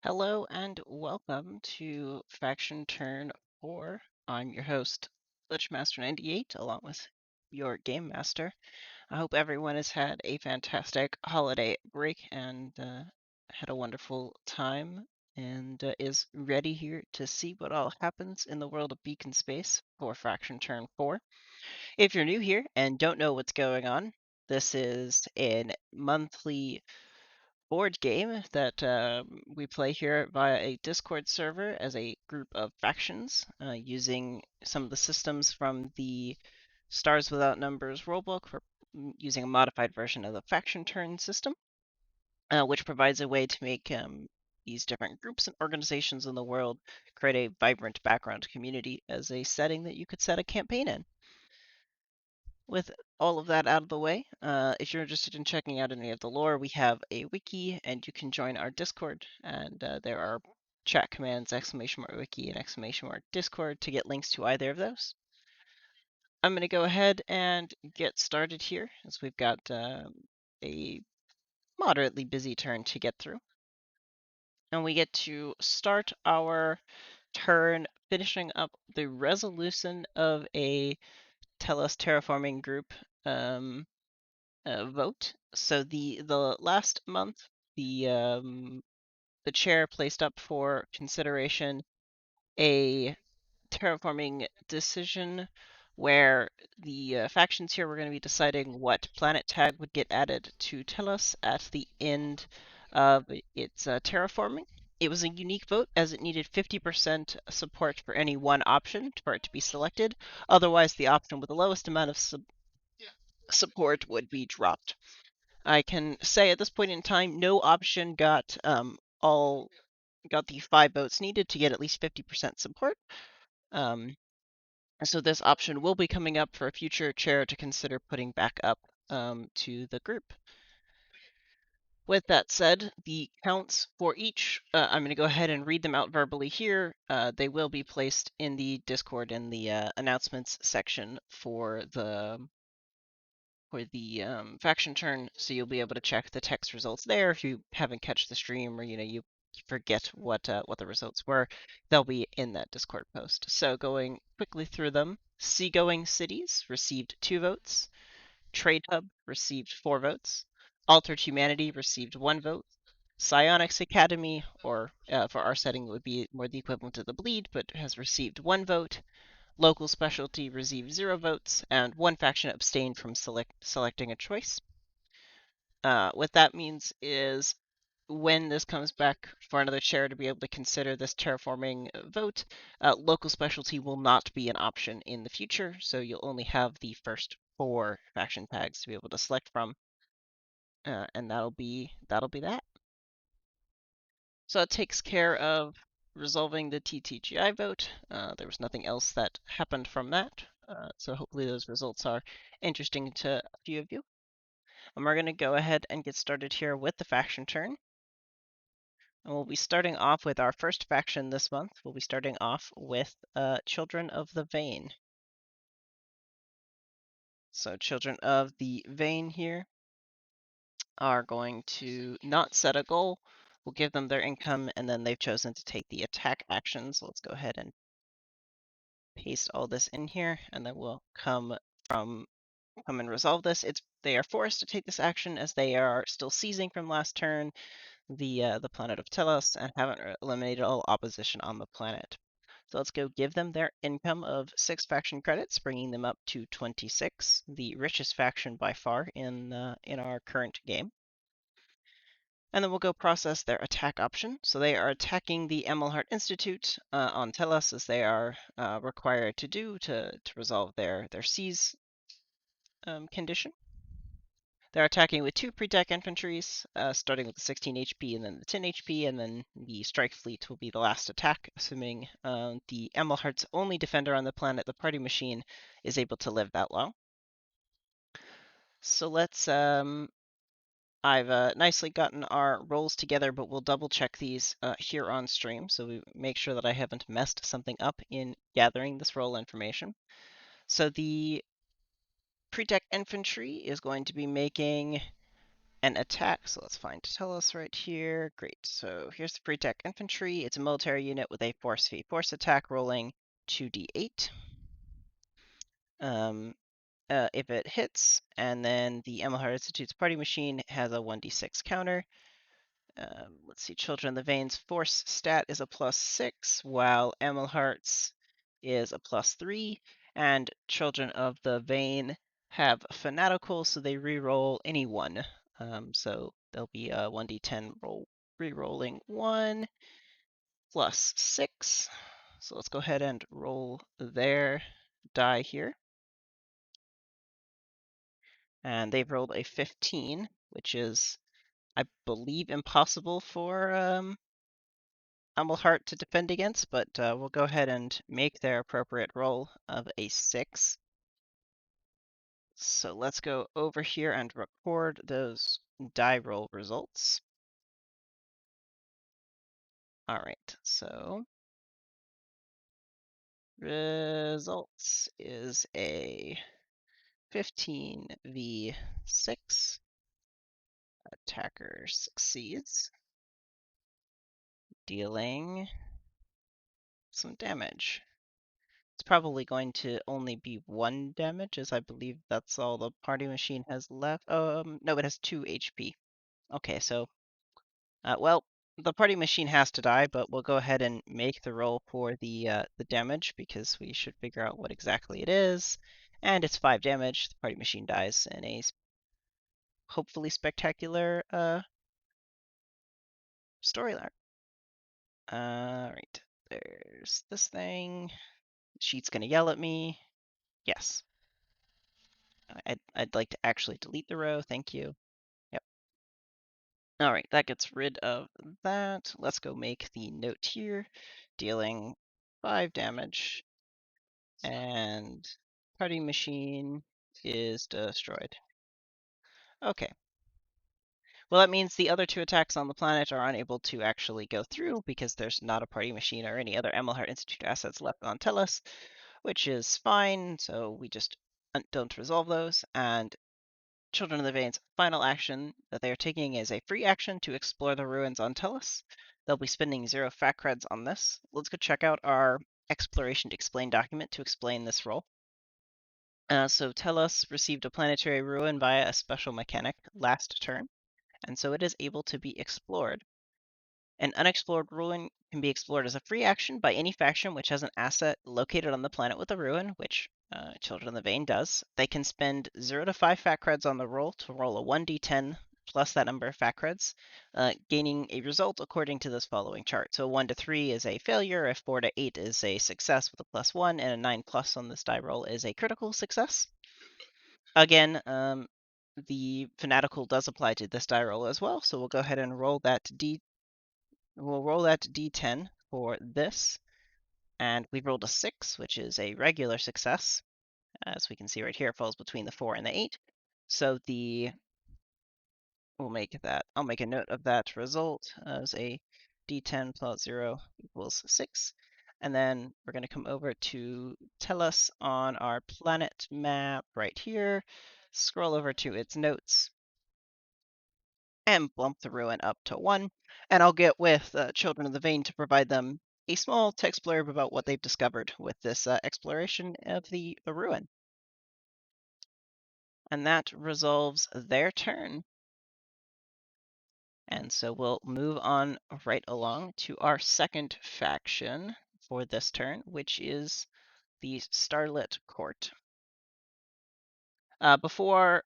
Hello and welcome to Faction Turn 4. I'm your host, Glitchmaster98, along with your Game Master. I hope everyone has had a fantastic holiday break and had a wonderful time and is ready here to see what all happens in the world of Beacon Space for Faction Turn 4. If you're new here and don't know what's going on, this is a monthly board game that we play here via a Discord server as a group of factions using some of the systems from the Stars Without Numbers rulebook for using a modified version of the faction turn system, which provides a way to make these different groups and organizations in the world create a vibrant background community as a setting that you could set a campaign in. With all of that out of the way, if you're interested in checking out any of the lore, we have a wiki and you can join our Discord. And there are chat commands, !wiki and !discord to get links to either of those. I'm going to go ahead and get started here as we've got a moderately busy turn to get through. And we get to start our turn finishing up the resolution of a Tellus terraforming group vote. So the last month, the chair placed up for consideration a terraforming decision where the factions here were going to be deciding what planet tag would get added to Tellus at the end of its terraforming. It was a unique vote as it needed 50% support for any one option for it to be selected. Otherwise, the option with the lowest amount of support would be dropped. I can say at this point in time, no option got the 5 votes needed to get at least 50% support. So this option will be coming up for a future chair to consider putting back up to the group. With that said, the counts for each, I'm going to go ahead and read them out verbally here. They will be placed in the Discord in the announcements section for the faction turn, so you'll be able to check the text results there if you haven't catch the stream or you forget what the results were. They'll be in that Discord post. So going quickly through them, Seagoing Cities received 2 votes, Trade Hub received 4 votes, Altered Humanity received 1 vote, Psionics Academy, or for our setting it would be more the equivalent of the Bleed, but has received 1 vote. Local Specialty received 0 votes, and 1 faction abstained from selecting a choice. What that means is when this comes back for another chair to be able to consider this terraforming vote, local specialty will not be an option in the future, so you'll only have the first 4 faction tags to be able to select from, and that'll be that. So it takes care of resolving the TTGI vote. There was nothing else that happened from that, so hopefully those results are interesting to a few of you. And we're going to go ahead and get started here with the faction turn. And we'll be starting off with our first faction this month. We'll be starting off with Children of the Vein. So Children of the Vein here are going to not set a goal. We'll give them their income, and then they've chosen to take the attack action. So let's go ahead and paste all this in here, and then we'll come and resolve this. They are forced to take this action as they are still seizing from last turn the planet of Telos and haven't eliminated all opposition on the planet. So let's go give them their income of 6 faction credits, bringing them up to 26, the richest faction by far in our current game. And then we'll go process their attack option. So they are attacking the Emelhart Institute on Telos, as they are required to do to resolve their seize condition. They're attacking with 2 pre-deck infantries, starting with the 16 HP and then the 10 HP, and then the strike fleet will be the last attack, assuming the Emelhart's only defender on the planet, the party machine, is able to live that long. So let's I've nicely gotten our rolls together, but we'll double check these here on stream, so we make sure that I haven't messed something up in gathering this roll information. So the pre-deck infantry is going to be making an attack. So let's find Tellus right here. Great. So here's the pre-tech infantry. It's a military unit with a force v force attack rolling 2d8. If it hits, and then the Emilhart Institute's party machine has a 1d6 counter. Let's see, Children of the Vein's force stat is a +6, while Emilhart's is a +3, and Children of the Vein have fanatical, so they re-roll any one. So there'll be a 1d10 roll, re-rolling 1 +6. So let's go ahead and roll their die here. And they've rolled a 15, which is, I believe, impossible for Amelhart to defend against, but we'll go ahead and make their appropriate roll of a 6. So let's go over here and record those die roll results. All right, so results is a 15v6. Attacker succeeds, dealing some damage. It's probably going to only be 1 damage, as I believe that's all the party machine has left. No, it has 2 HP. Okay, so, well, the party machine has to die, but we'll go ahead and make the roll for the damage, because we should figure out what exactly it is. And it's 5 damage. The party machine dies in a hopefully spectacular storyline. Alright, there's this thing. Sheet's gonna yell at me. Yes. I'd like to actually delete the row. Thank you. Yep. All right, that gets rid of that. Let's go make the note here, dealing 5 damage, and party machine is destroyed. Okay. Well, that means the other 2 attacks on the planet are unable to actually go through because there's not a party machine or any other Emilhart Institute assets left on Tellus, which is fine. So we just don't resolve those, and Children of the Vein's final action that they are taking is a free action to explore the ruins on Tellus. They'll be spending 0 fact creds on this. Let's go check out our exploration to explain document to explain this role. So Tellus received a planetary ruin via a special mechanic last turn, and so it is able to be explored. An unexplored ruin can be explored as a free action by any faction which has an asset located on the planet with a ruin, which Children of the Vein does. They can spend 0 to 5 fact creds on the roll to roll a 1d10 plus that number of fact creds, gaining a result according to this following chart. So 1 to 3 is a failure, a 4 to 8 is a success with a +1, and a 9 plus on this die roll is a critical success. Again, the fanatical does apply to this die roll as well, so we'll go ahead and roll that We'll roll that d10 for this, and we rolled a 6, which is a regular success. As we can see right here, it falls between the 4 and the 8. So I'll make a note of that result as a d10 plus 0 equals 6. And then we're going to come over to Tellus on our planet map right here, scroll over to its notes, and bump the ruin up to 1. And I'll get with Children of the Vein to provide them a small text blurb about what they've discovered with this exploration of the ruin. And that resolves their turn. And so we'll move on right along to our second faction for this turn, which is the Starlit Court. Before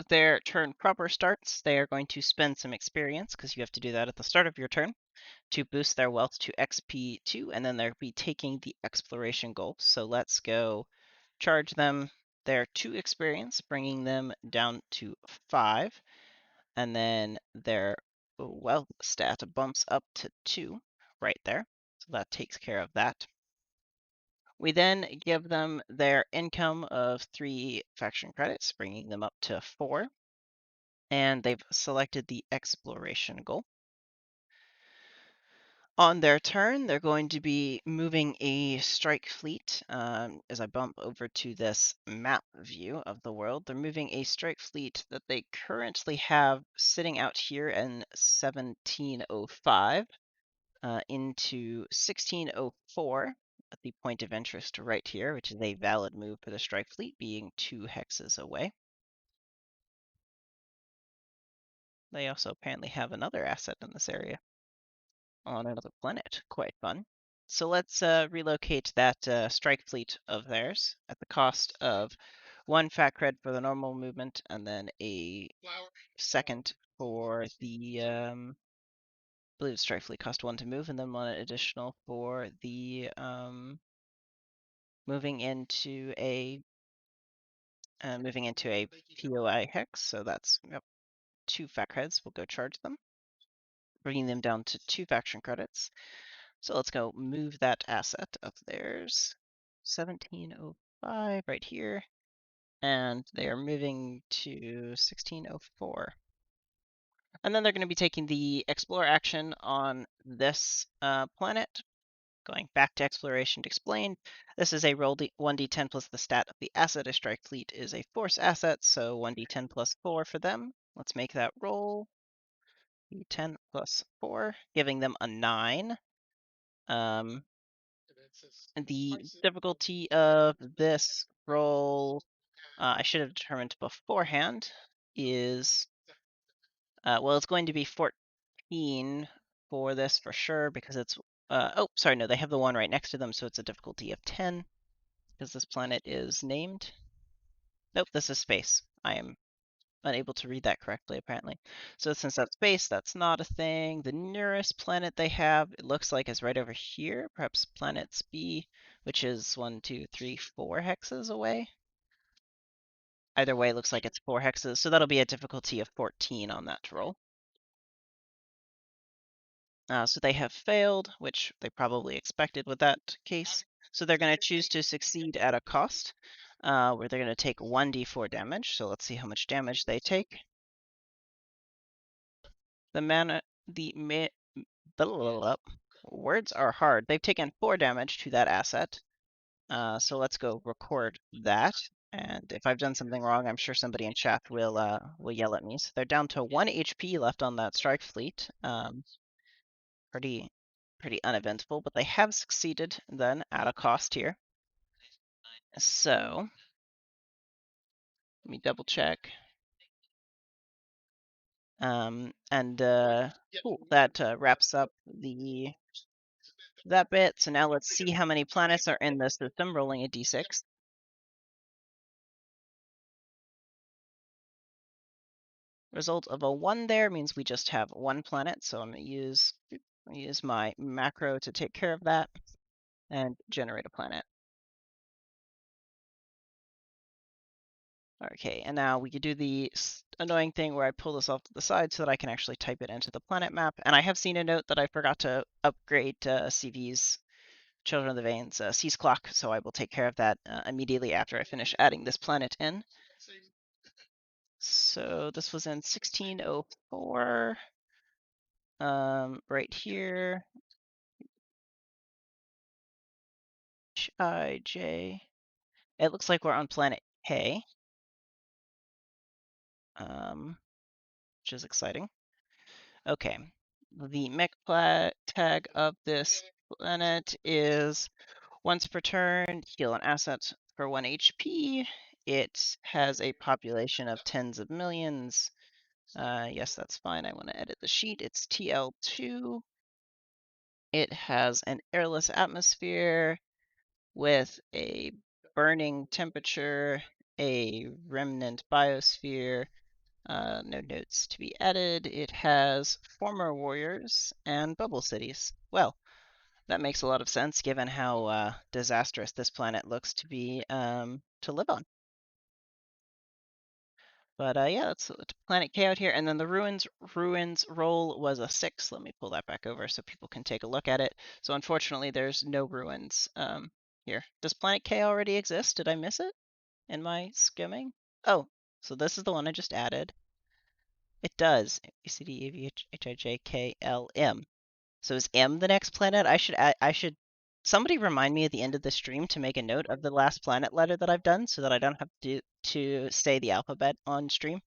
their turn proper starts, they are going to spend some experience, because you have to do that at the start of your turn, to boost their wealth to XP2, and then they'll be taking the exploration goal. So let's go charge them their 2 experience, bringing them down to 5, and then their wealth stat bumps up to 2 right there. So that takes care of that. We then give them their income of 3 faction credits, bringing them up to 4, and they've selected the exploration goal. On their turn, they're going to be moving a strike fleet. As I bump over to this map view of the world, they're moving a strike fleet that they currently have sitting out here in 1705 into 1604 at the point of interest right here, which is a valid move for the strike fleet, being 2 hexes away. They also apparently have another asset in this area on another planet. Quite fun. So let's relocate that strike fleet of theirs at the cost of 1 fat cred for the normal movement, and then a second for the I believe the strike fleet cost 1 to move, and then 1 additional for the moving into a POI hex. So that's, yep, 2 fat creds. We'll go charge them, bringing them down to 2 faction credits. So let's go move that asset of theirs, 1705 right here, and they are moving to 1604. And then they're going to be taking the explore action on this planet, going back to exploration to explain. This is a roll 1d10 plus the stat of the asset. A strike fleet is a force asset, so 1d10 plus 4 for them. Let's make that roll. D10 plus 4, giving them a 9. The difficulty of this roll, I should have determined beforehand, is, well, it's going to be 14 for this for sure, because it's, oh, sorry, no, they have the 1 right next to them, so it's a difficulty of 10, because this planet is named. Nope, this is space. I am unable to read that correctly, apparently. So since that's space, that's not a thing. The nearest planet they have, it looks like, is right over here, perhaps planets B, which is 1, 2, 3, 4 hexes away. Either way, it looks like it's 4 hexes, so that'll be a difficulty of 14 on that roll. So they have failed, which they probably expected with that case. So they're going to choose to succeed at a cost, where they're going to take 1d4 damage. So let's see how much damage they take. Words are hard. They've taken 4 damage to that asset. So let's go record that. And if I've done something wrong, I'm sure somebody in chat will yell at me. So they're down to 1 HP left on that strike fleet. Pretty uneventful, but they have succeeded then at a cost here. So let me double check. And cool, that wraps up that bit. So now let's see how many planets are in the system, rolling a d6. Result of a 1 there means we just have 1 planet, so I'm going to use my macro to take care of that and generate a planet. Okay, and now we could do the annoying thing where I pull this off to the side so that I can actually type it into the planet map. And I have seen a note that I forgot to upgrade CV's Children of the Veins Seas Clock, so I will take care of that immediately after I finish adding this planet in. So this was in 1604, right here. HIJ. It looks like we're on planet K, which is exciting. Okay, the mech tag of this planet is once per turn, heal an asset for 1 HP. It has a population of tens of millions. Yes, that's fine. I want to edit the sheet. It's TL2. It has an airless atmosphere with a burning temperature, a remnant biosphere. No notes to be added. It has former warriors and bubble cities. Well, that makes a lot of sense given how disastrous this planet looks to be to live on. But yeah, that's Planet K out here. And then the ruins roll was a 6. Let me pull that back over so people can take a look at it. So unfortunately, there's no ruins here. Does Planet K already exist? Did I miss it in my skimming? Oh, so this is the one I just added. It does. ACD, AVH, HIJ, KLM. So is M the next planet? I should somebody remind me at the end of the stream to make a note of the last planet letter that I've done so that I don't have to say the alphabet on stream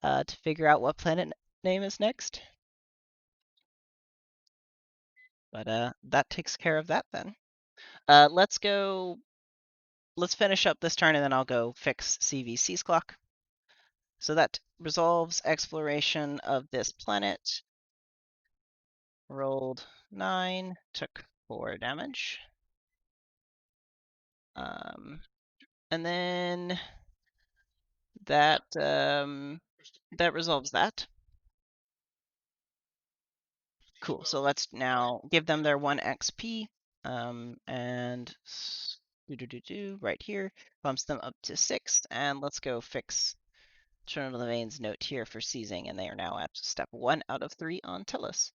to figure out what planet name is next. But that takes care of that then. Let's go. Let's finish up this turn and then I'll go fix CVC's clock. So that resolves exploration of this planet. Rolled 9, took 4 damage. And then that that resolves that. Cool. So let's now give them their 1 XP. And right here bumps them up to 6. And let's go fix Turn of the Veins note here for seizing, and they are now at step 1 out of 3 on Tillus.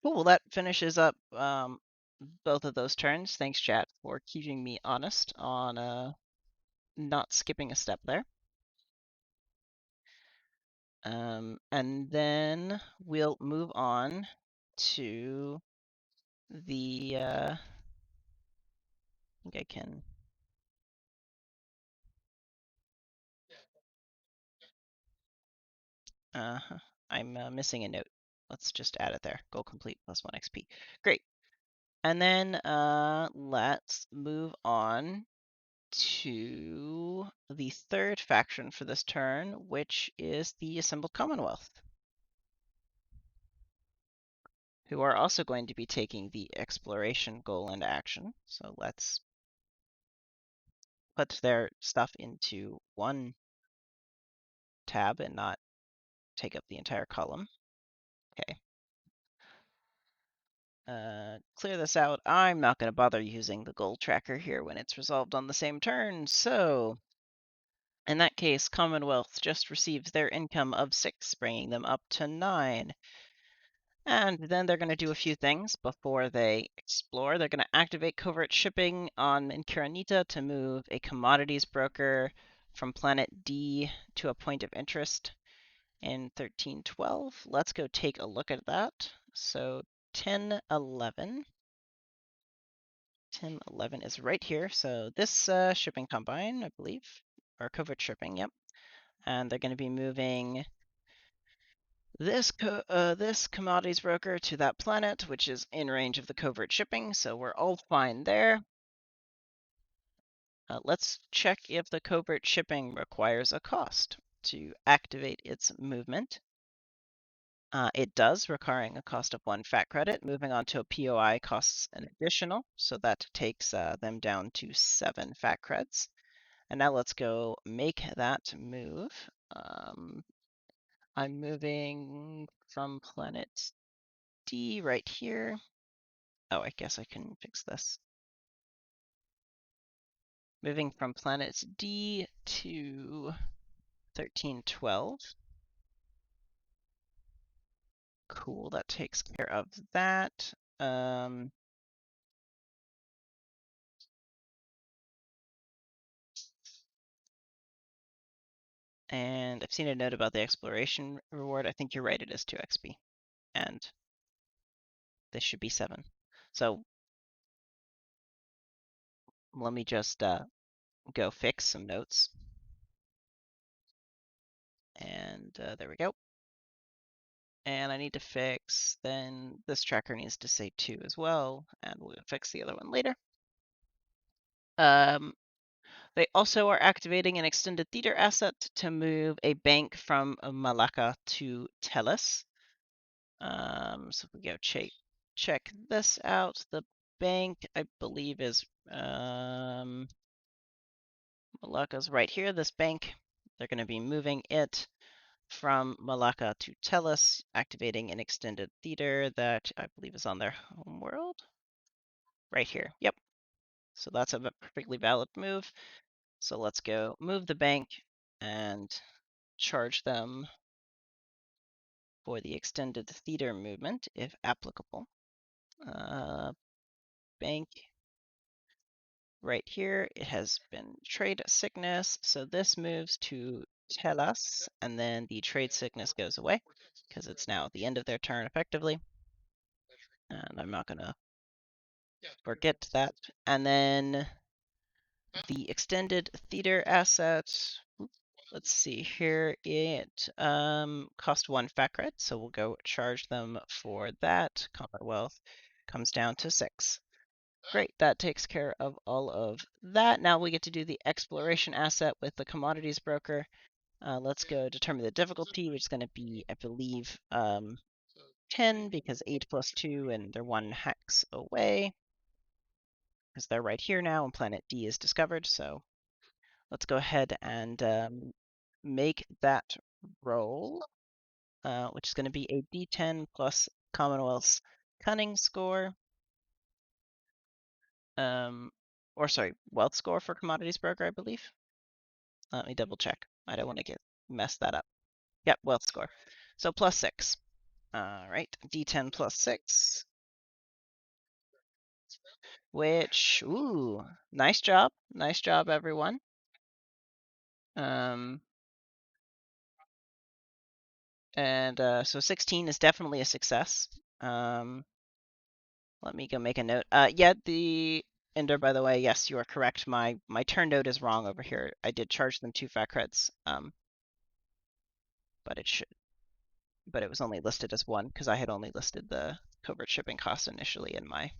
Cool. Well, that finishes up both of those turns. Thanks, chat, for keeping me honest on not skipping a step there. And then we'll move on to the, I think I can, I'm missing a note. Let's just add it there. Goal complete plus 1 XP. Great. And then let's move on to the third faction for this turn, which is the Assembled Commonwealth, who are also going to be taking the exploration goal into action. So let's put their stuff into one tab and not take up the entire column. Okay. Clear this out. I'm not going to bother using the goal tracker here when it's resolved on the same turn. So in that case, Commonwealth just receives their income of 6, bringing them up to 9. And then they're going to do a few things before they explore. They're going to activate covert shipping on Inkiranita to move a commodities broker from planet D to a point of interest in 1312. Let's go take a look at that. So 1011. 1011 is right here. So this shipping combine, I believe, or covert shipping, yep. And they're going to be moving this commodities broker to that planet, which is in range of the covert shipping, so we're all fine there. Let's check if the covert shipping requires a cost to activate its movement. It does, requiring a cost of 1 fat credit. Moving on to a POI costs an additional, so that takes them down to 7 fat creds. And now let's go make that move. I'm moving from planet D right here. Oh, I guess I can fix this. Moving from planet D to 1312. Cool, that takes care of that. And I've seen a note about the exploration reward. I think you're right, it is 2 XP. And this should be 7. So let me just go fix some notes. And there we go. And I need to fix, then this tracker needs to say 2 as well, and we'll fix the other one later. They also are activating an extended theater asset to move a bank from Malacca to Tellus. So if we go check this out, the bank I believe is Malacca's right here. This bank, they're going to be moving it from Malacca to Tellus, activating an extended theater that I believe is on their home world. Right here. Yep. So that's a perfectly valid move. So let's go move the bank and charge them for the extended theater movement, if applicable. Bank right here, it has been trade sickness, so this moves to Tellus, and then the trade sickness goes away, because it's now at the end of their turn effectively. And I'm not going to forget that. And then the extended theater asset, let's see here, it cost 1 fat credit, so we'll go charge them for that. Commonwealth comes down to 6. Great, that takes care of all of that. Now we get to do the exploration asset with the commodities broker. Let's go determine the difficulty, which is going to be, I believe, 10, because 8 plus 2, and they're 1 hex away, because they're right here now, and planet D is discovered. So let's go ahead and make that roll, which is going to be a D10 plus Commonwealth's cunning score. Or sorry, wealth score for commodities broker, I believe. Let me double check. I don't want to mess that up. Yep, wealth score. So plus 6. All right, D10 plus 6. Which, ooh, nice job. Nice job, everyone. So 16 is definitely a success. Let me go make a note. Yeah, the Ender, by the way, yes, you are correct. My turn note is wrong over here. I did charge them 2 fat creds, but it was only listed as 1 because I had only listed the covert shipping cost initially in my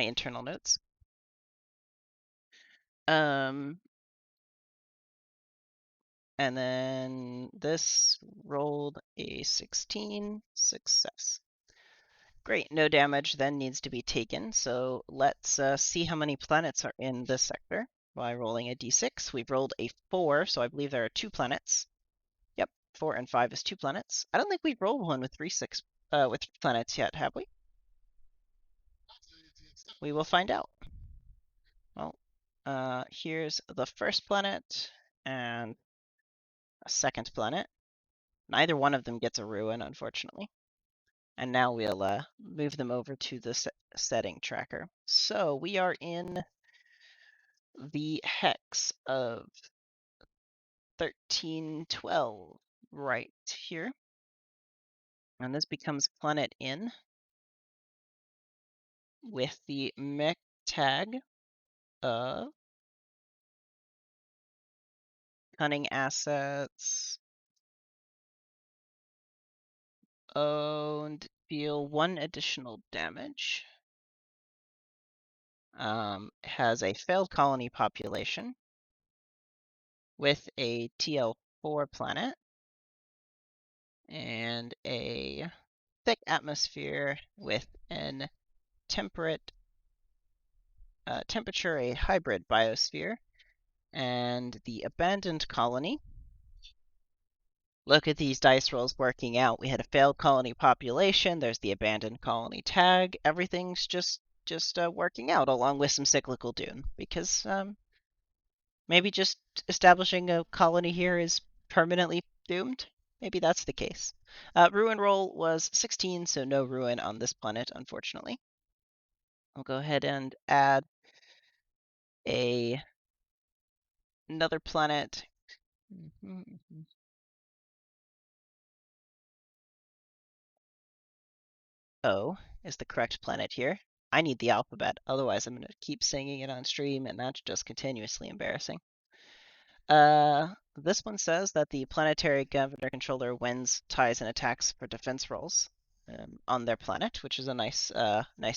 internal notes. And then this rolled a 16, success. Great, no damage then needs to be taken. So let's see how many planets are in this sector by rolling a d6. We've rolled a 4, so I believe there are 2 planets. Yep, 4 and 5 is 2 planets. I don't think we've rolled one with 3 planets yet, have we? We will find out. Well, here's the first planet and a second planet. Neither one of them gets a ruin, unfortunately. And now we'll move them over to the setting tracker. So we are in the hex of 1312 right here. And this becomes planet in with the mech tag of cunning assets, and deal 1 additional damage. Has a failed colony population with a TL4 planet and a thick atmosphere with an temperate temperature, a hybrid biosphere, and the abandoned colony. Look at these dice rolls working out. We had a failed colony population. There's the abandoned colony tag. Everything's just working out, along with some cyclical doom, because maybe just establishing a colony here is permanently doomed. Maybe that's the case. Ruin roll was 16, so no ruin on this planet, unfortunately. I'll go ahead and add another planet. O is the correct planet here. I need the alphabet, otherwise I'm going to keep singing it on stream, and that's just continuously embarrassing. This one says that the planetary governor controller wins ties and attacks for defense rolls on their planet, which is a nice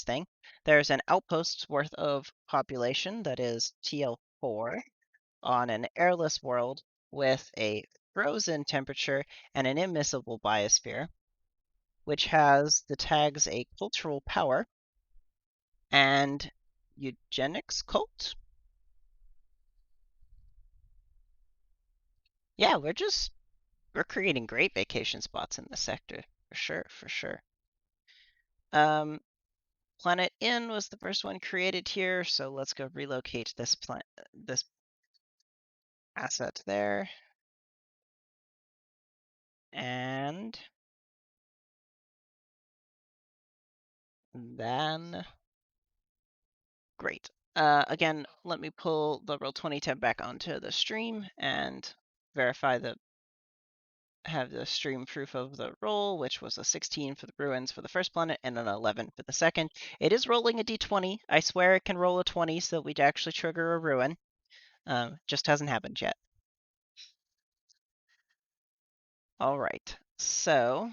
thing. There's an outpost's worth of population that is TL4 on an airless world with a frozen temperature and an immiscible biosphere, which has the tags a cultural power and eugenics cult. Yeah, we're creating great vacation spots in the sector, for sure. Planet Inn was the first one created here, so let's go relocate this asset there. And then great. Again, let me pull the Roll20 tab back onto the stream and verify that have the stream proof of the roll, which was a 16 for the ruins for the first planet and an 11 for the second. It is rolling a d20. I swear it can roll a 20 so that we'd actually trigger a ruin. Just hasn't happened yet. All right, so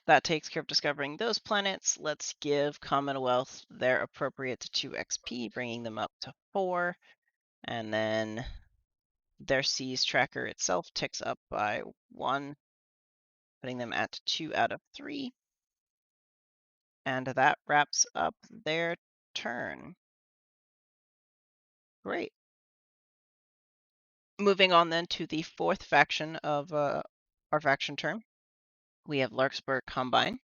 that takes care of discovering those planets. Let's give Commonwealth their appropriate 2 XP, bringing them up to 4. And then their seas tracker itself ticks up by 1, putting them at 2 out of 3. And that wraps up their turn. Great. Moving on then to the 4th faction of our faction turn. We have Larkspur Combine,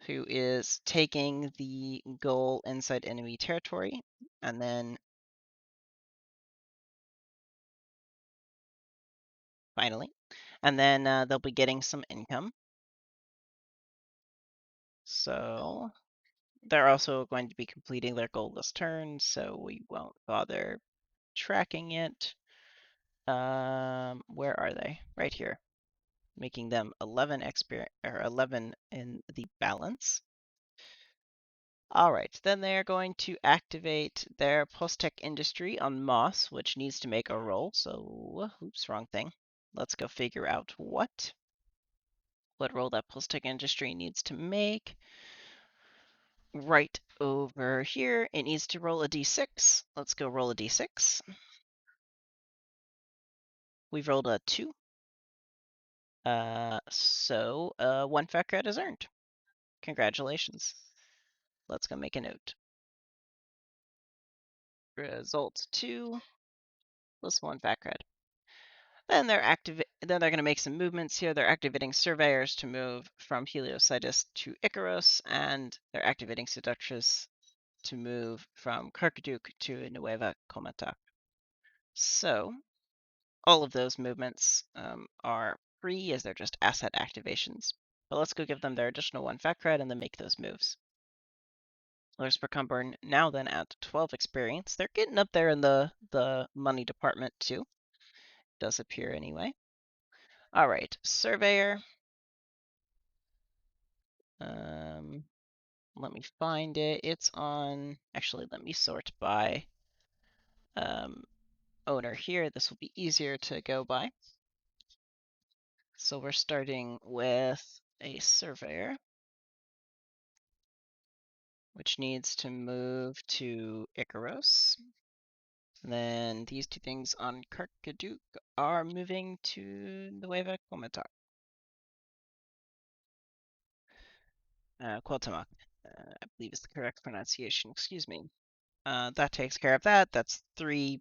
who is taking the goal inside enemy territory, and then finally, and then they'll be getting some income. So they're also going to be completing their goal this turn, so we won't bother tracking it. Where are they? Right here, making them 11 in the balance. All right, then they are going to activate their post-tech industry on Moss, which needs to make a roll. So, oops, wrong thing. Let's go figure out what roll that post-tech industry needs to make. Right over here, it needs to roll a d6. Let's go roll a d6. We've rolled a 2. So 1 fat cred is earned. Congratulations. Let's go make a note. Result 2 plus 1 fat cred. Then they're going to make some movements here. They're activating surveyors to move from Heliocytus to Icaros, and they're activating Seductress to move from Karkaduk to Nueva Comata. So all of those movements are free as they're just asset activations. But let's go give them their additional 1 fat cred and then make those moves. Lars Cumburn now then at 12 experience. They're getting up there in the money department too. Does appear anyway. All right, Surveyor. Let me find it. It's on. Actually, let me sort by owner here. This will be easier to go by. So we're starting with a Surveyor, which needs to move to Icaros. And then these 2 things on Karkaduk are moving to Nueva Comata. Cuauhtémoc, I believe is the correct pronunciation. Excuse me. That takes care of that. That's 3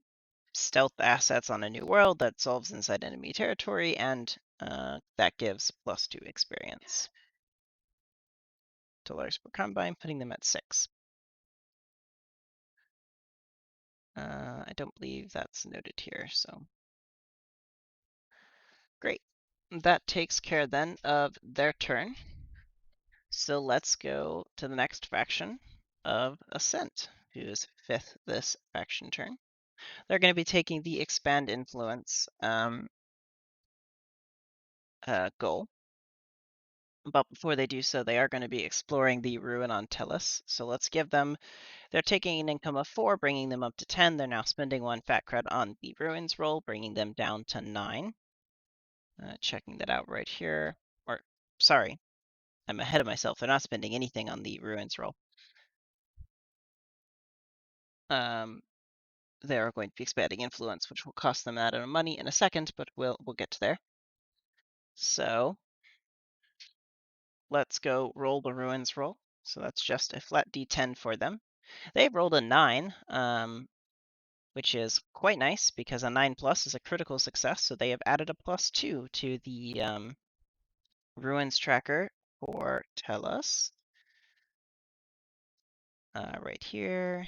stealth assets on a new world that solves inside enemy territory, and that gives +2 experience to Larkspur Combine, putting them at 6. I don't believe that's noted here, so great. That takes care then of their turn. So let's go to the next faction of Ascent, who is 5th this faction turn. They're going to be taking the Expand Influence goal. But before they do so, they are going to be exploring the ruin on Tellus. So let's give them, they're taking an income of 4, bringing them up to 10. They're now spending 1 fat cred on the ruins roll, bringing them down to 9. Checking that out right here. Or, sorry, I'm ahead of myself. They're not spending anything on the ruins roll. They're going to be expanding influence, which will cost them that amount of money in a second, but we'll get to there. So let's go roll the ruins roll. So that's just a flat d10 for them. They rolled a 9, which is quite nice because a 9 plus is a critical success. So they have added a +2 to the ruins tracker for Tellus. Right here.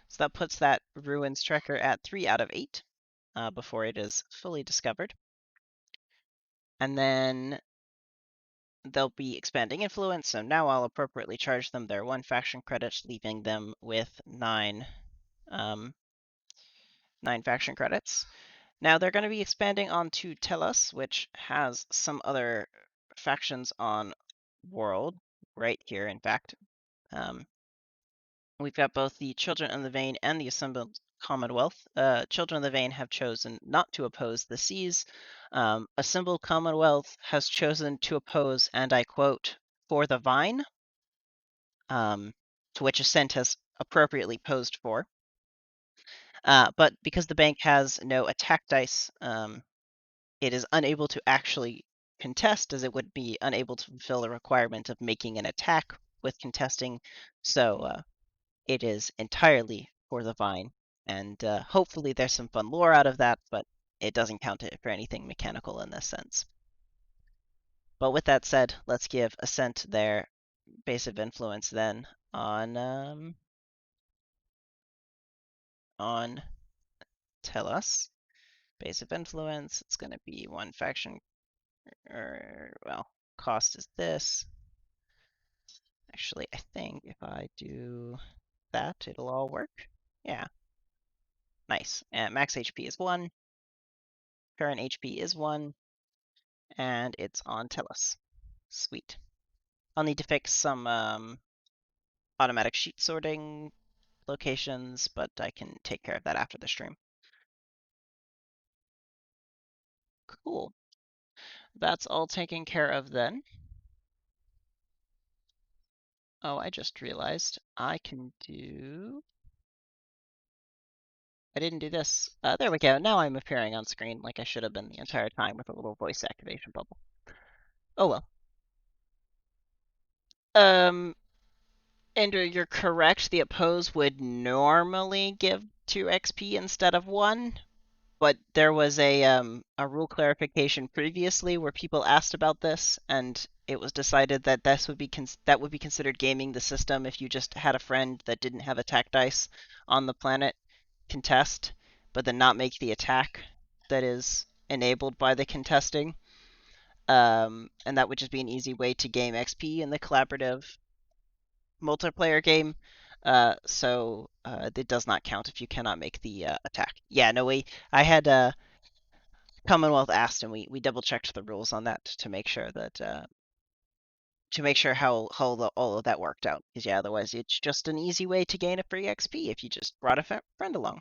So that puts that ruins tracker at 3 out of 8 before it is fully discovered. And then they'll be expanding influence, so now I'll appropriately charge them their 1 faction credit, leaving them with 9 faction credits. Now they're going to be expanding onto Tellus, which has some other factions on World right here. In fact, we've got both the Children of the Vein and the Assembled Commonwealth. Children of the Vein have chosen not to oppose the seas. Assembled Commonwealth has chosen to oppose, and I quote, for the vine, to which Ascent has appropriately posed for. But because the bank has no attack dice, it is unable to actually contest, as it would be unable to fulfill the requirement of making an attack with contesting. So it is entirely for the vine, and hopefully there's some fun lore out of that, but it doesn't count it for anything mechanical in this sense. But with that said, let's give Ascent their base of influence then on Tellus. Base of influence, it's going to be one faction, or, well, cost is this. Actually, I think if I do that, it'll all work. Yeah. Nice. And max HP is 1. Current HP is 1. And it's on Tellus. Sweet. I'll need to fix some automatic sheet sorting locations, but I can take care of that after the stream. Cool. That's all taken care of then. Oh, I just realized I can do... I didn't do this. There we go. Now I'm appearing on screen like I should have been the entire time with a little voice activation bubble. Oh well. Andrew, you're correct. The oppose would normally give 2 XP instead of 1, but there was a rule clarification previously where people asked about this, and it was decided that this would be that would be considered gaming the system if you just had a friend that didn't have attack dice on the planet contest, but then not make the attack that is enabled by the contesting. And that would just be an easy way to game XP in the collaborative multiplayer game. So it does not count if you cannot make the attack. Yeah, no, I had Commonwealth asked, and we double checked the rules on that to make sure that how all of that worked out. Because yeah, otherwise it's just an easy way to gain a free XP if you just brought a friend along.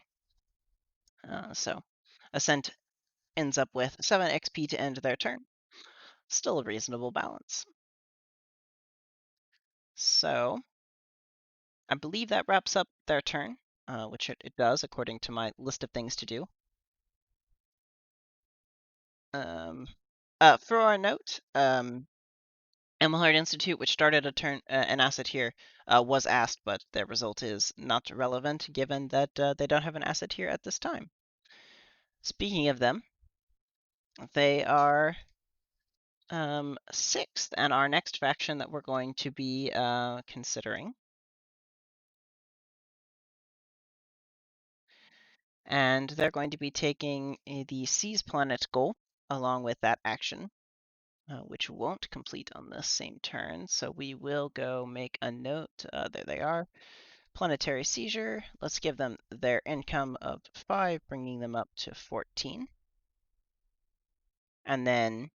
So Ascent ends up with 7 XP to end their turn. Still a reasonable balance. So I believe that wraps up their turn, which it does according to my list of things to do. For our note, Emelhard Institute, which started an asset here, was asked, but their result is not relevant given that they don't have an asset here at this time. Speaking of them, they are 6th, and our next faction that we're going to be considering. And they're going to be taking the Seas Planet goal along with that action, which won't complete on this same turn. So we will go make a note. There they are. Planetary Seizure. Let's give them their income of 5, bringing them up to 14. And then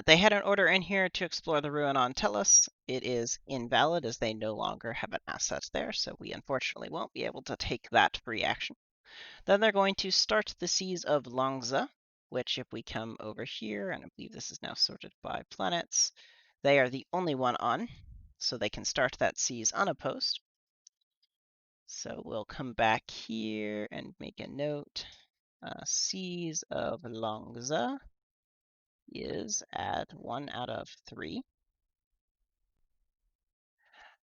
they had an order in here to explore the ruin on Tellus. It is invalid as they no longer have an asset there, so we unfortunately won't be able to take that free action. Then they're going to start the Seas of Longza, which if we come over here, and I believe this is now sorted by planets, they are the only one on, so they can start that Seas unopposed. So we'll come back here and make a note. Seas of Longza is at 1 out of 3.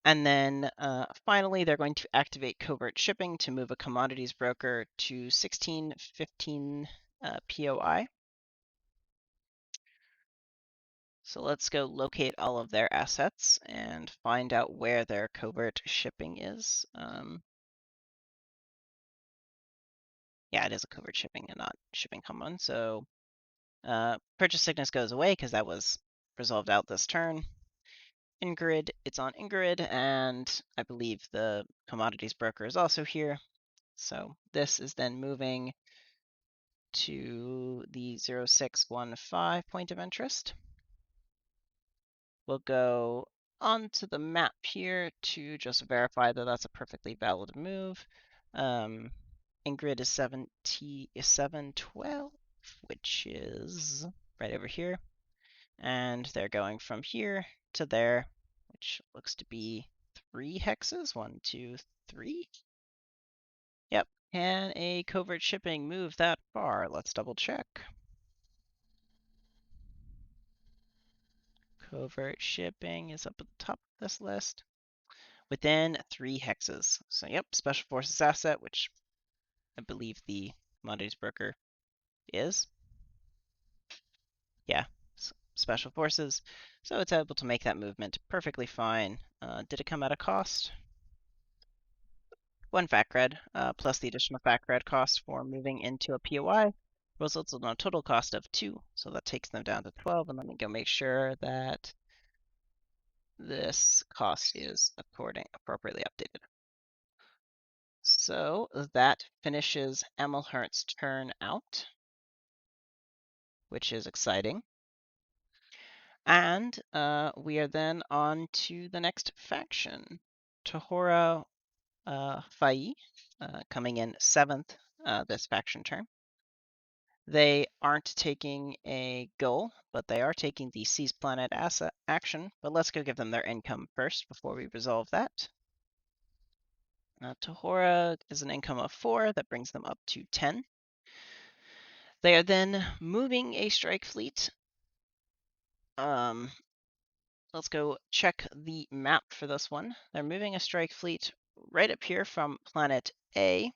And then finally, they're going to activate covert shipping to move a commodities broker to 1615 POI. So let's go locate all of their assets and find out where their covert shipping is. Yeah, it is a covert shipping and not shipping common. So purchase sickness goes away because that was resolved out this turn. Ingrid, it's on Ingrid, and I believe the commodities broker is also here. So this is then moving to the 0615 point of interest. We'll go onto the map here to just verify that that's a perfectly valid move. Ingrid is 712, which is right over here. And they're going from here to there, which looks to be 3 hexes. 1, 2, 3. Yep. Can a covert shipping move that far? Let's double check. Covert shipping is up at the top of this list. Within 3 hexes. So yep, Special Forces asset, which I believe the commodities broker is. Yeah, Special Forces. So it's able to make that movement perfectly fine. Did it come at a cost? 1 fact cred, plus the additional fact cred cost for moving into a POI results in a total cost of 2. So that takes them down to 12. And let me go make sure that this cost is appropriately updated. So that finishes Emelhart's turn out, which is exciting. And we are then on to the next faction. Tahora Fai, coming in 7th this faction turn. They aren't taking a goal, but they are taking the Seize Planet asset action. But let's go give them their income first before we resolve that. Tahora is an income of 4. That brings them up to 10. They are then moving a strike fleet. Let's go check the map for this one. They're moving a strike fleet right up here from planet A.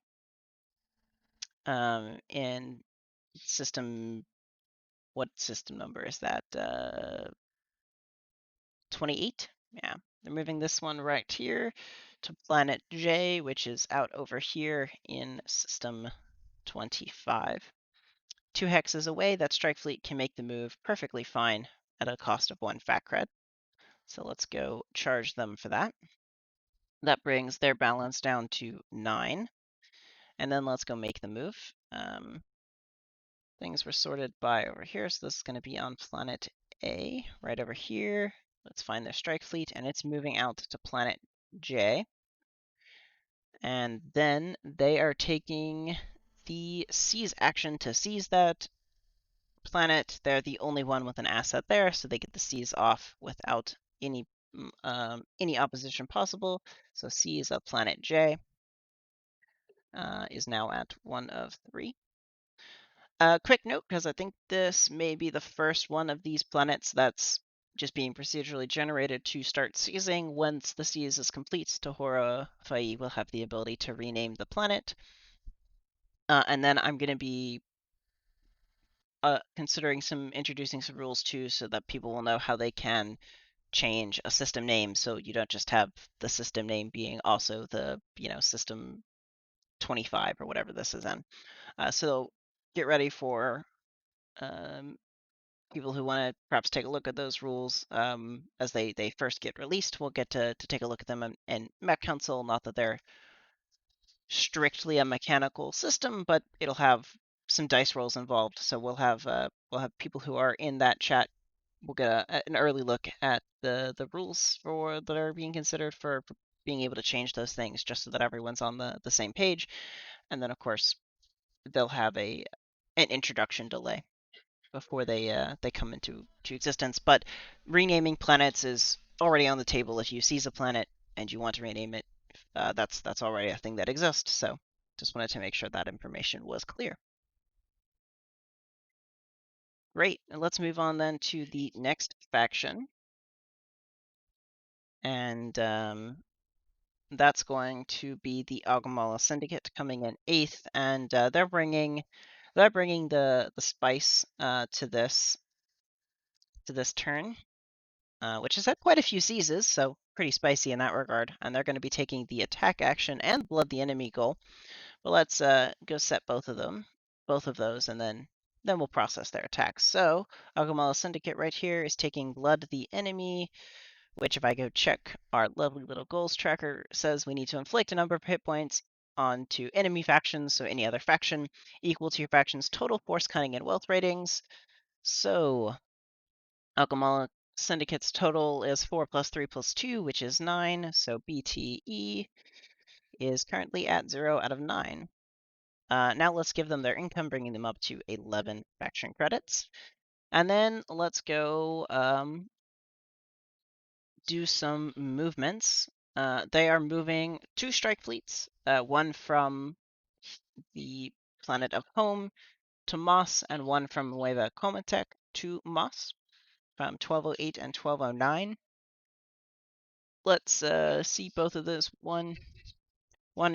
In system, what system number is that? 28? Yeah, they're moving this one right here to planet J, which is out over here in system 25. 2 hexes away, that strike fleet can make the move perfectly fine at a cost of 1 fact cred. So let's go charge them for that. That brings their balance down to 9. And then let's go make the move. Things were sorted by over here, so this is going to be on planet A, right over here. Let's find their strike fleet, and it's moving out to planet J. And then they are taking the seize action to seize that planet. They're the only one with an asset there, so they get the seize off without any opposition possible. So seize of planet J is now at 1 of 3. Quick note, because I think this may be the first one of these planets that's just being procedurally generated to start seizing. Once the seize is complete, Tahora Fai will have the ability to rename the planet. And then I'm going to be considering introducing some rules too, so that people will know how they can change a system name, so you don't just have the system name being also the system 25 or whatever this is in. So get ready for people who want to perhaps take a look at those rules as they first get released. We'll get to take a look at them in Mech Council. Not that they're strictly a mechanical system, but it'll have some dice rolls involved. So we'll have people who are in that chat. We'll get an early look at the rules that are being considered for being able to change those things, just so that everyone's on the same page. And then of course they'll have an introduction delay before they come into existence. But renaming planets is already on the table. If you seize a planet and you want to rename it, that's already a thing that exists. So just wanted to make sure that information was clear. Great, and let's move on then to the next faction. And that's going to be the Agamala Syndicate coming in 8th, and they're bringing the spice to this turn, which has had quite a few seizes, so pretty spicy in that regard. And they're going to be taking the attack action and blood the enemy goal. But let's go set both of those, and then we'll process their attacks. So Agamala Syndicate right here is taking blood the enemy, which if I go check our lovely little goals tracker says we need to inflict a number of hit points onto enemy factions, so any other faction, equal to your faction's total force, cunning, and wealth ratings. So Alchemala Syndicate's total is 4 plus 3 plus 2, which is 9. So BTE is currently at 0 out of 9. Now let's give them their income, bringing them up to 11 faction credits. And then let's go do some movements. They are moving 2 strike fleets, one from the planet of home to Moss, and one from Nueva Comatec to Moss, from 1208 and 1209. Let's see both of those. One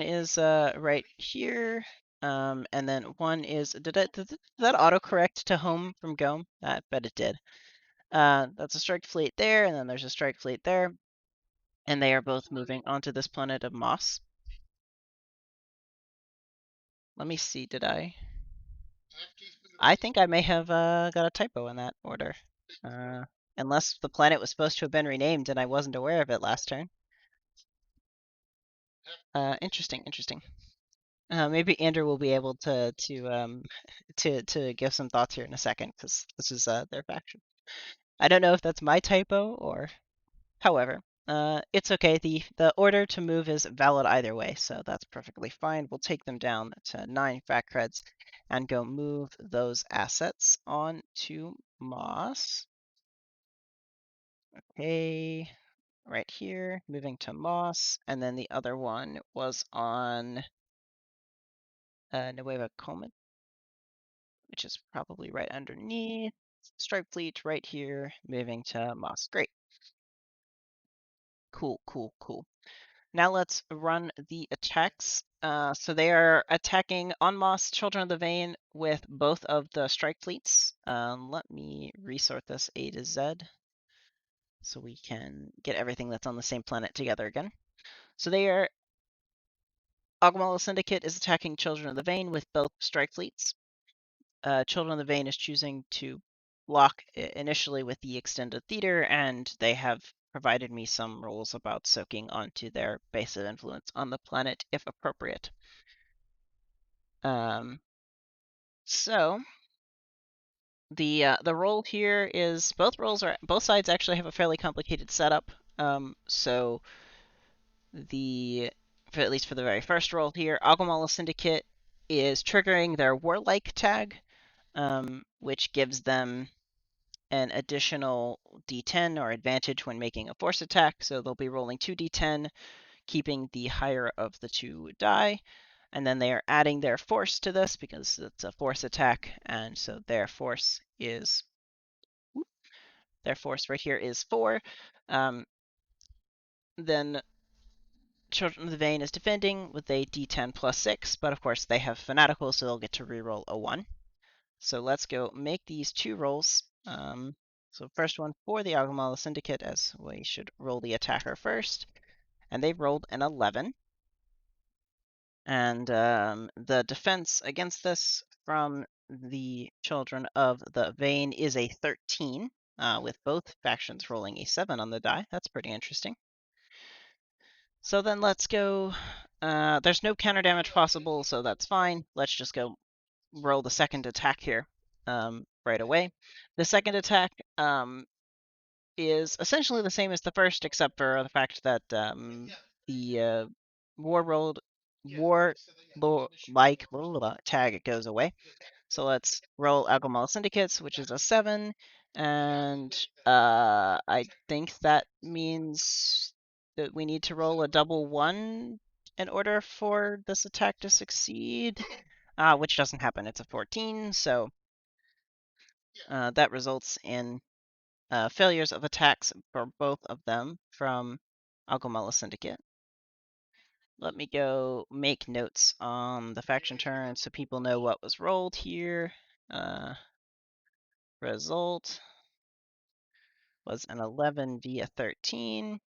is right here, and then one is. Did that autocorrect to home from Gome? I bet it did. That's a strike fleet there, and then there's a strike fleet there, and they are both moving onto this planet of Moss. Let me see. Did I? I think I may have got a typo in that order. Unless the planet was supposed to have been renamed and I wasn't aware of it last turn. Interesting. Maybe Andrew will be able to give some thoughts here in a second, because this is their faction. I don't know if that's my typo or, however, it's okay. The order to move is valid either way, so that's perfectly fine. We'll take them down to 9 fact creds and go move those assets on to Moss. Okay, right here, moving to Moss, and then the other one was on Nueva Comet, which is probably right underneath. Stripe Fleet right here, moving to Moss. Great. Cool. Now let's run the attacks. So they are attacking on Moss, Children of the Vein, with both of the strike fleets. Let me resort this A to Z so we can get everything that's on the same planet together again. So they are. Agumala Syndicate is attacking Children of the Vein with both strike fleets. Children of the Vein is choosing to block initially with the extended theater, and they have provided me some rules about soaking onto their base of influence on the planet if appropriate. So the role here is both sides actually have a fairly complicated setup. So at least for the very first role here, Agumala Syndicate is triggering their Warlike tag, which gives them an additional d10 or advantage when making a force attack. So they'll be rolling 2d10, keeping the higher of the 2 die. And then they are adding their force to this because it's a force attack, and so their force right here is 4. Then Children of the Vein is defending with a d10 plus 6, but of course they have Fanatical, so they'll get to reroll a 1. So let's go make these 2 rolls. So first one for the Agumala Syndicate, as we should roll the attacker first. And they've rolled an 11. And the defense against this from the Children of the Vein is a 13, with both factions rolling a 7 on the die. That's pretty interesting. So then let's go. There's no counter damage possible, so that's fine. Let's just go roll the second attack here right away. The second attack is essentially the same as the first, except for the fact that the war like tag goes away. So let's roll Alcohol Syndicates, which is a 7, and I think that means that we need to roll a double 1 in order for this attack to succeed, which doesn't happen. It's a 14, so that results in failures of attacks for both of them from Agumala Syndicate. Let me go make notes on the faction turn so people know what was rolled here. Result was an 11 via 13,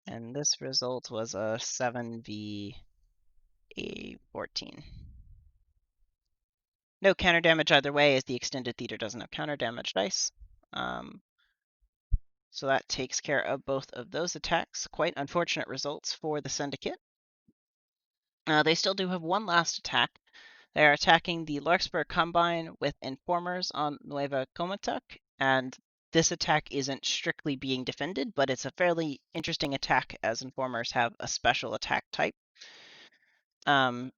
and this result was a 7 v a 14. No counter damage either way, as the extended theater doesn't have counter damage dice. So that takes care of both of those attacks. Quite unfortunate results for the Syndicate. They still do have one last attack. They are attacking the Larkspur Combine with Informers on Nueva Comatuk, and this attack isn't strictly being defended, but it's a fairly interesting attack as Informers have a special attack type. Um,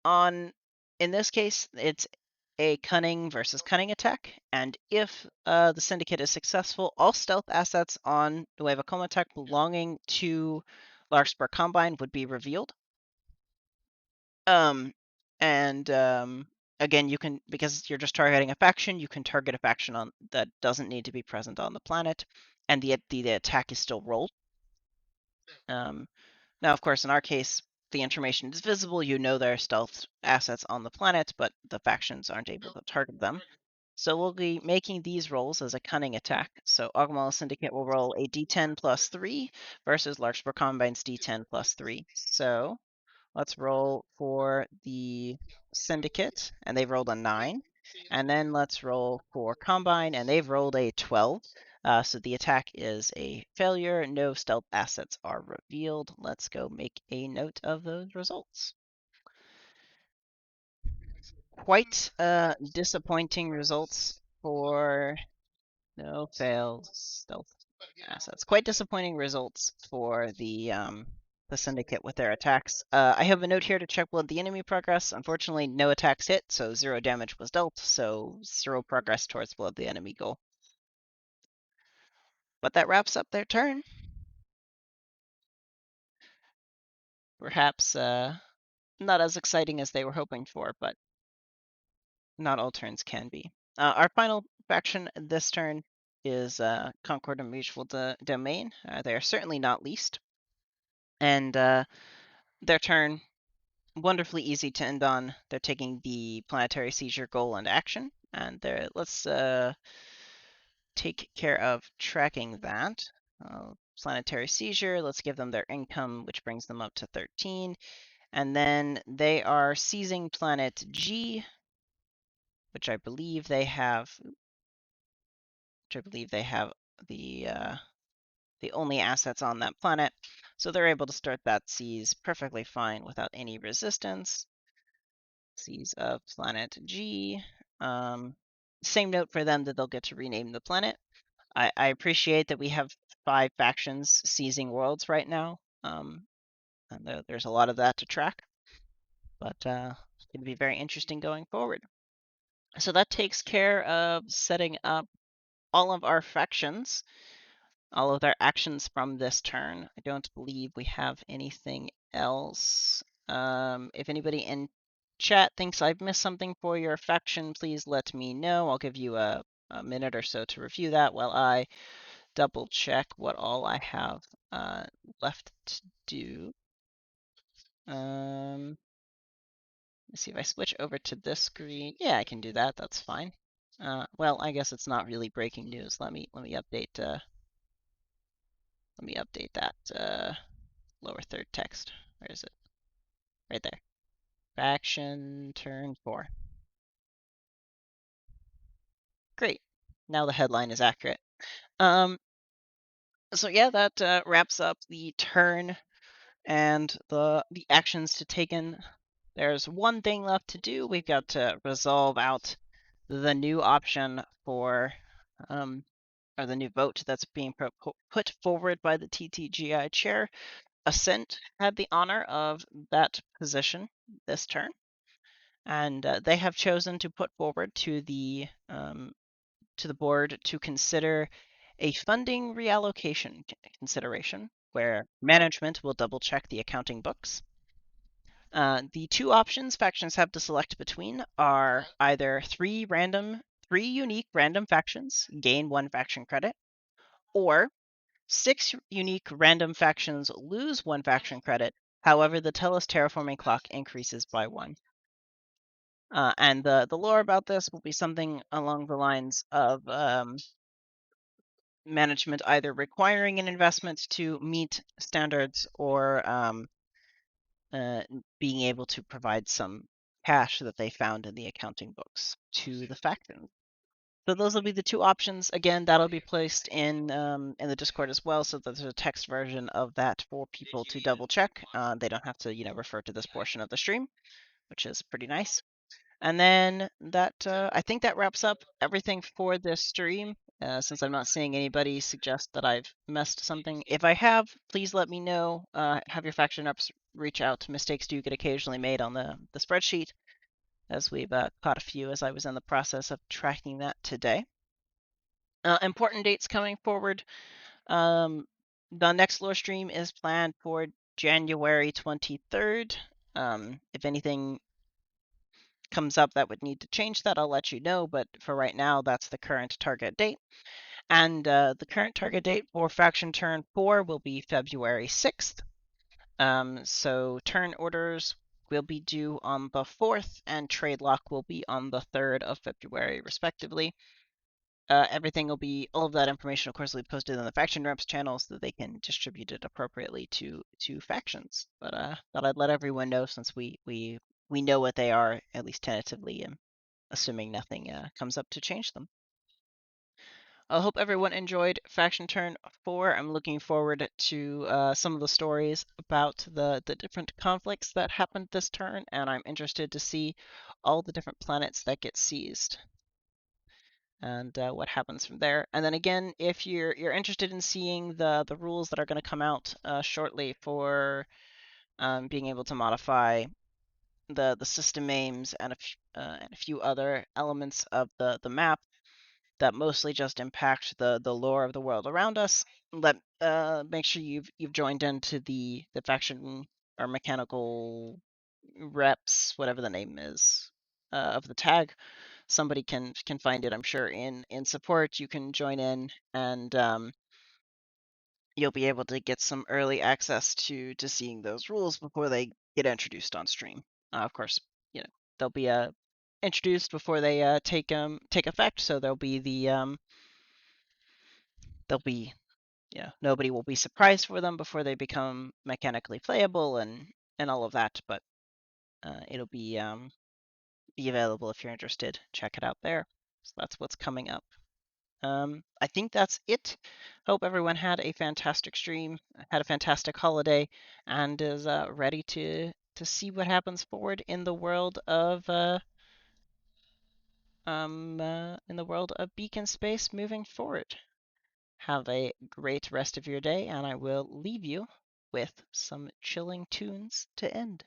in this case, it's a cunning versus cunning attack, and if the syndicate is successful, all stealth assets on Nueva Comatuk belonging to Larkspur Combine would be revealed. Um, and again, you can, because you're just targeting a faction, you can target a faction on that doesn't need to be present on the planet, and the attack is still rolled. Now, of course, in our case, the information is visible. You know there are stealth assets on the planet, but the factions aren't able to target them. So we'll be making these rolls as a cunning attack. So Ogmal Syndicate will roll a d10 plus 3 versus Larkspur Combine's d10 plus 3. So let's roll for the Syndicate, and they've rolled a 9. And then let's roll for Combine, and they've rolled a 12. So the attack is a failure. No stealth assets are revealed. Let's go make a note of those results. Quite disappointing results for no failed stealth assets. Quite disappointing results for the Syndicate with their attacks. I have a note here to check blood the enemy progress. Unfortunately, no attacks hit, so 0 damage was dealt, so 0 progress towards blood the enemy goal. But that wraps up their turn. Perhaps not as exciting as they were hoping for, but not all turns can be. Our final faction this turn is Concord and Mutual Domain. They are certainly not least. And their turn, wonderfully easy to end on. They're taking the Planetary Seizure goal into action. And let's take care of tracking that. Planetary Seizure, let's give them their income, which brings them up to 13. And then they are seizing planet G, which I believe they have the only assets on that planet. So they're able to start that seize perfectly fine without any resistance. Seize of planet G. Same note for them that they'll get to rename the planet. I appreciate that we have 5 factions seizing worlds right now. And there's a lot of that to track. But it's going to be very interesting going forward. So that takes care of setting up all of our factions, all of their actions from this turn. I don't believe we have anything else. If anybody in chat thinks I've missed something for your faction, please let me know. I'll give you a minute or so to review that while I double check what all I have left to do. Let's see if I switch over to this screen. Yeah, I can do that. That's fine. Well, I guess it's not really breaking news. Let me update that lower third text. Where is it? Right there. Faction turn 4. Great. Now the headline is accurate. So yeah, that wraps up the turn and the actions to take in. There's one thing left to do. We've got to resolve out the new option for or the new vote that's being put forward by the TTGI chair. Ascent had the honor of that position this turn, and they have chosen to put forward to the board to consider a funding reallocation consideration where management will double check the accounting books. The 2 options factions have to select between are either 3 unique random factions gain 1 faction credit, or 6 unique random factions lose 1 faction credit. However, the Tellus terraforming clock increases by 1. And the lore about this will be something along the lines of management either requiring an investment to meet standards or being able to provide some cash that they found in the accounting books to the faction. So those will be the two options. Again, that'll be placed in the Discord as well, so that there's a text version of that for people to double check. They don't have to, refer to this portion of the stream, which is pretty nice. And then I think that wraps up everything for this stream. Since I'm not seeing anybody suggest that I've messed something. If I have, please let me know. Have your faction reps reach out. Mistakes do get occasionally made on the spreadsheet, as we've caught a few as I was in the process of tracking that today. Important dates coming forward. The next lore stream is planned for January 23rd. If anything comes up that would need to change that, I'll let you know. But for right now, that's the current target date. And the current target date for Faction Turn 4 will be February 6th. So turn orders will be due on the 4th, and trade lock will be on the 3rd of February, respectively. Everything will be, all of that information, of course, will be posted on the faction reps channel so that they can distribute it appropriately to factions. But thought I'd let everyone know, since we know what they are, at least tentatively, and assuming nothing comes up to change them. I hope everyone enjoyed Faction Turn 4. I'm looking forward to some of the stories about the different conflicts that happened this turn, and I'm interested to see all the different planets that get seized and what happens from there. And then again, if you're interested in seeing the rules that are going to come out shortly for being able to modify the system aims and a few other elements of the map that mostly just impact the lore of the world around us, make sure you've joined into the faction or mechanical reps, whatever the name is, of the tag. Somebody can find it, I'm sure, in support. You can join in, and you'll be able to get some early access to seeing those rules before they get introduced on stream. Of course, they'll be introduced before they take effect, so there'll be nobody will be surprised for them before they become mechanically playable and all of that. But it'll be available if you're interested. Check it out there. So that's what's coming up. I think that's it. Hope everyone had a fantastic stream, had a fantastic holiday, and is ready to see what happens forward in the world of Beacon Space moving forward. Have a great rest of your day, and I will leave you with some chilling tunes to end.